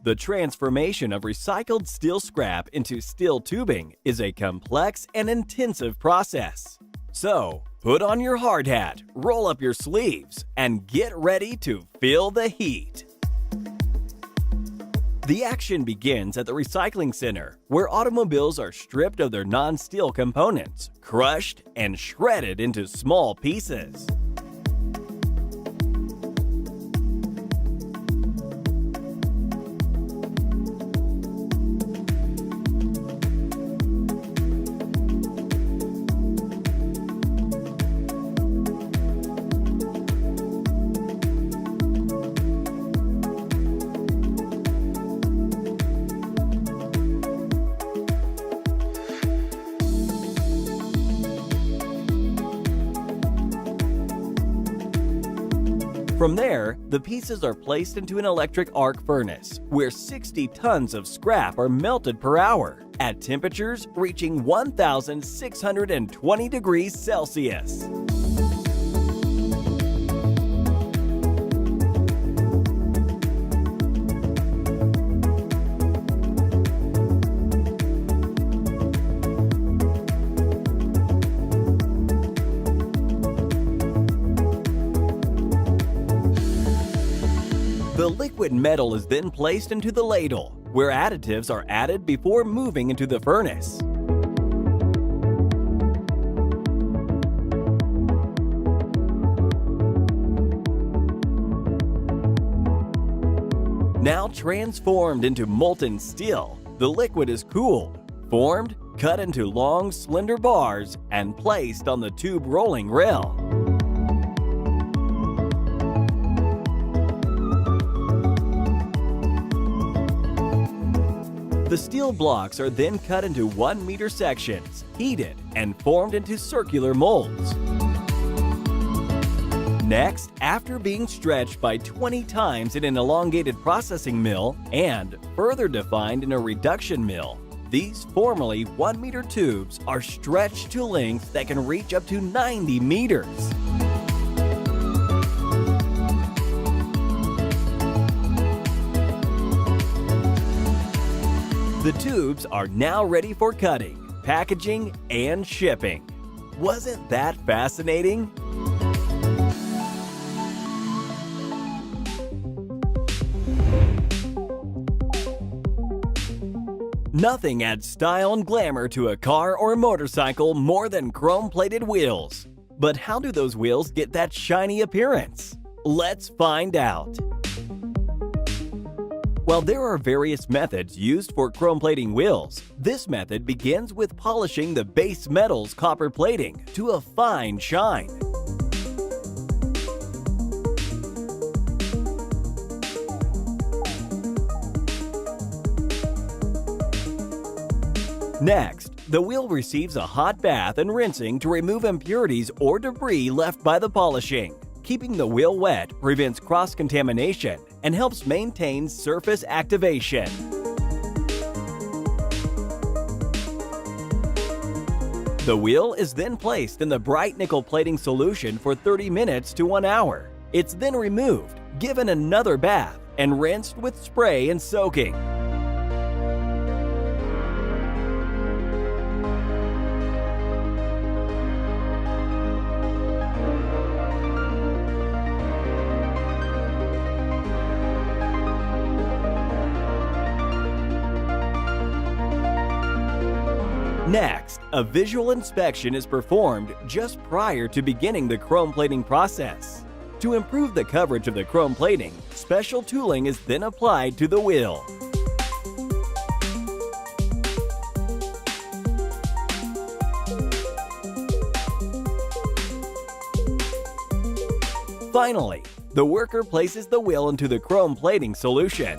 The transformation of recycled steel scrap into steel tubing is a complex and intensive process. So, put on your hard hat, roll up your sleeves, and get ready to feel the heat. The action begins at the recycling center, where automobiles are stripped of their non-steel components, crushed, and shredded into small pieces. From there, the pieces are placed into an electric arc furnace, where 60 tons of scrap are melted per hour, at temperatures reaching 1,620 degrees Celsius. The liquid metal is then placed into the ladle, where additives are added before moving into the furnace. Now transformed into molten steel, the liquid is cooled, formed, cut into long, slender bars, and placed on the tube rolling rail. The steel blocks are then cut into 1-meter sections, heated, and formed into circular molds. Next, after being stretched by 20 times in an elongated processing mill and further defined in a reduction mill, these formerly 1-meter tubes are stretched to lengths that can reach up to 90 meters. The tubes are now ready for cutting, packaging, and shipping. Wasn't that fascinating? Nothing adds style and glamour to a car or motorcycle more than chrome-plated wheels. But how do those wheels get that shiny appearance? Let's find out. While there are various methods used for chrome plating wheels, this method begins with polishing the base metal's copper plating to a fine shine. Next, the wheel receives a hot bath and rinsing to remove impurities or debris left by the polishing. Keeping the wheel wet prevents cross-contamination and helps maintain surface activation. The wheel is then placed in the bright nickel plating solution for 30 minutes to 1 hour. It's then removed, given another bath, and rinsed with spray and soaking. Next, a visual inspection is performed just prior to beginning the chrome plating process. To improve the coverage of the chrome plating, special tooling is then applied to the wheel. Finally, the worker places the wheel into the chrome plating solution.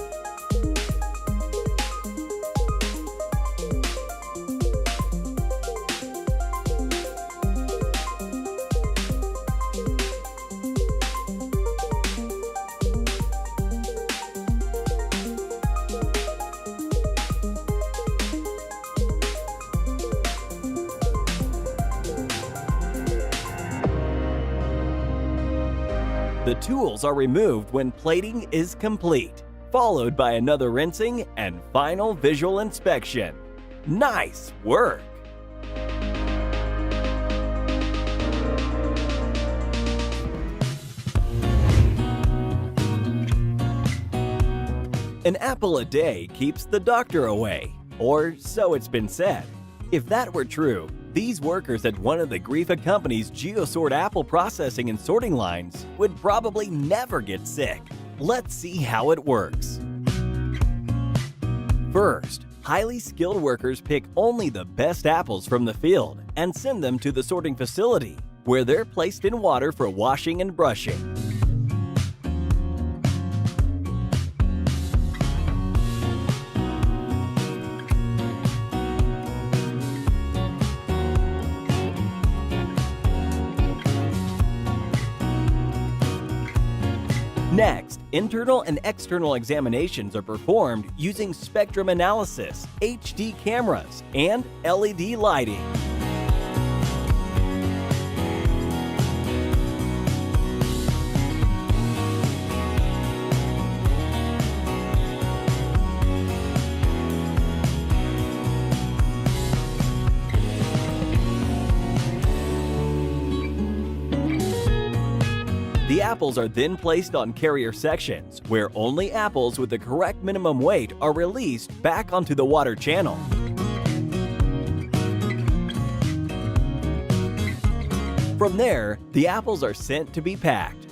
The tools are removed when plating is complete. followed by another rinsing and final visual inspection. Nice work! An apple a day keeps the doctor away, or so it's been said. If that were true, these workers at one of the Grifa company's GeoSort apple processing and sorting lines would probably never get sick. Let's see how it works. First, highly skilled workers pick only the best apples from the field and send them to the sorting facility, where they're placed in water for washing and brushing. Next, internal and external examinations are performed using spectrum analysis, HD cameras, and LED lighting. The apples are then placed on carrier sections, where only apples with the correct minimum weight are released back onto the water channel. From there, the apples are sent to be packed.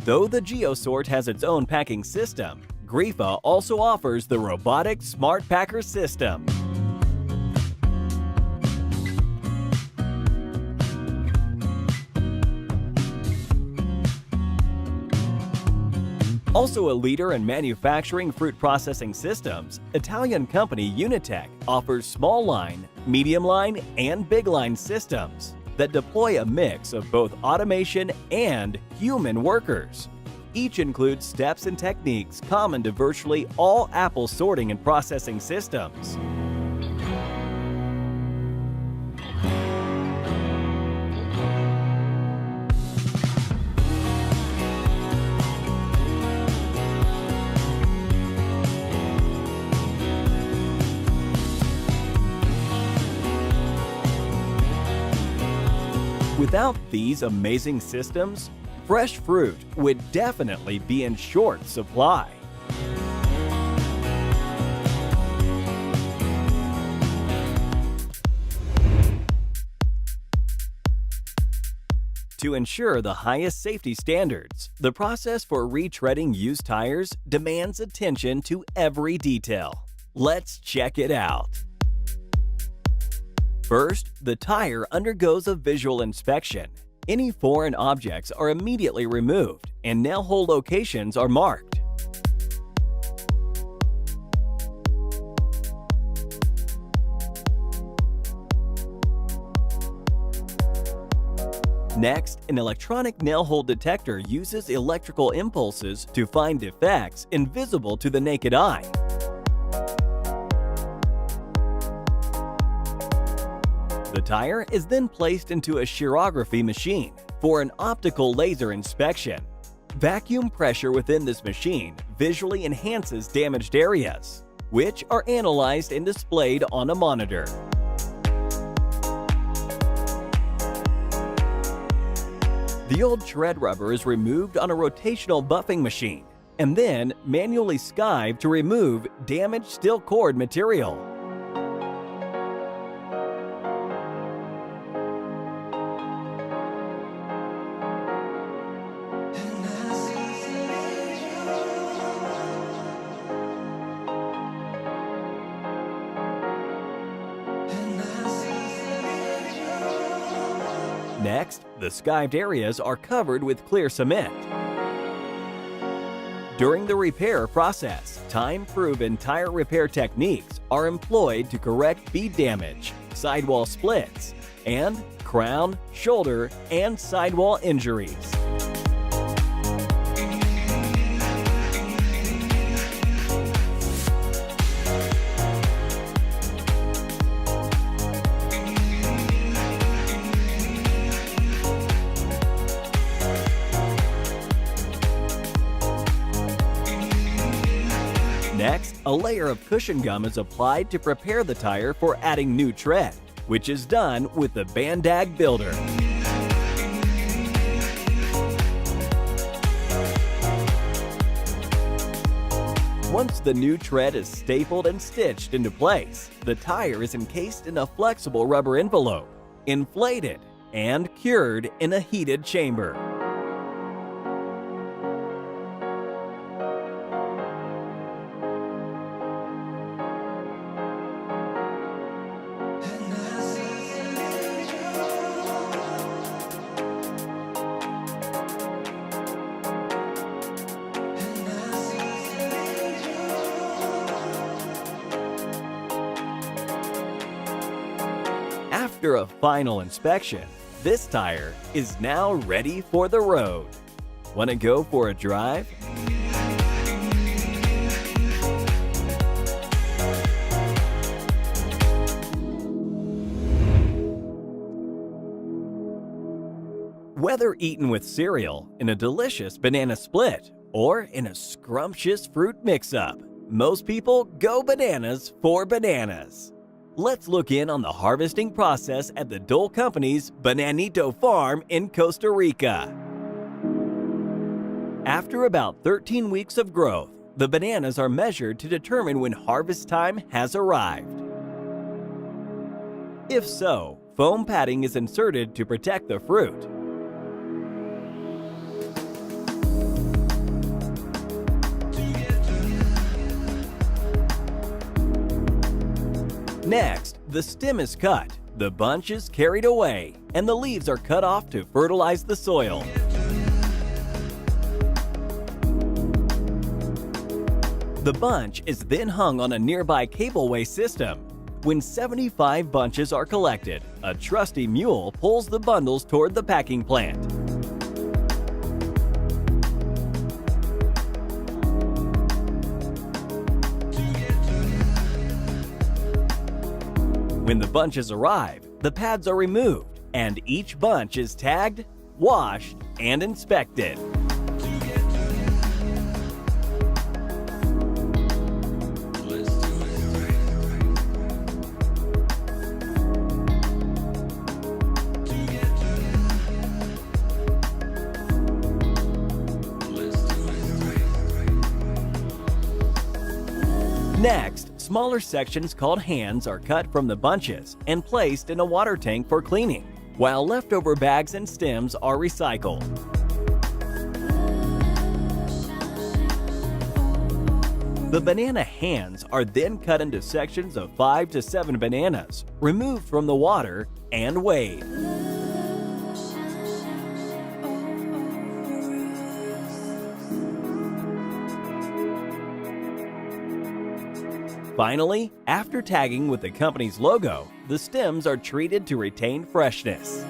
Though the GeoSort has its own packing system, Grifa also offers the robotic Smart Packer system. Also a leader in manufacturing fruit processing systems, Italian company Unitech offers small line, medium line, and big line systems that deploy a mix of both automation and human workers. Each includes steps and techniques common to virtually all apple sorting and processing systems. Without these amazing systems, fresh fruit would definitely be in short supply. To ensure the highest safety standards, the process for retreading used tires demands attention to every detail. Let's check it out. First, the tire undergoes a visual inspection. Any foreign objects are immediately removed, and nail hole locations are marked. Next, an electronic nail hole detector uses electrical impulses to find defects invisible to the naked eye. The tire is then placed into a chirography machine for an optical laser inspection. Vacuum pressure within this machine visually enhances damaged areas, which are analyzed and displayed on a monitor. The old tread rubber is removed on a rotational buffing machine and then manually skived to remove damaged steel cord material. Next, the skived areas are covered with clear cement. During the repair process, time-proven tire repair techniques are employed to correct bead damage, sidewall splits, and crown, shoulder, and sidewall injuries. A layer of cushion gum is applied to prepare the tire for adding new tread, which is done with the bandag builder. Once the new tread is stapled and stitched into place, the tire is encased in a flexible rubber envelope, inflated, and cured in a heated chamber. After a final inspection, this tire is now ready for the road. Want to go for a drive? Whether eaten with cereal, in a delicious banana split, or in a scrumptious fruit mix-up, most people go bananas for bananas. Let's look in on the harvesting process at the Dole Company's Bananito Farm in Costa Rica. After about 13 weeks of growth, the bananas are measured to determine when harvest time has arrived. If so, foam padding is inserted to protect the fruit. Next, the stem is cut, the bunch is carried away, and the leaves are cut off to fertilize the soil. The bunch is then hung on a nearby cableway system. When 75 bunches are collected, a trusty mule pulls the bundles toward the packing plant. When the bunches arrive, the pads are removed, and each bunch is tagged, washed, and inspected. Next, smaller sections called hands are cut from the bunches and placed in a water tank for cleaning, while leftover bags and stems are recycled. The banana hands are then cut into sections of 5 to 7 bananas, removed from the water, and weighed. Finally, after tagging with the company's logo, the stems are treated to retain freshness.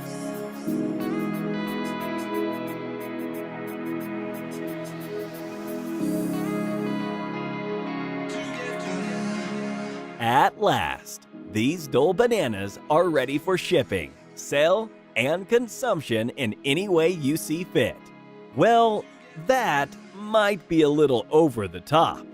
At last, these Dole bananas are ready for shipping, sale, and consumption in any way you see fit. Well, that might be a little over the top.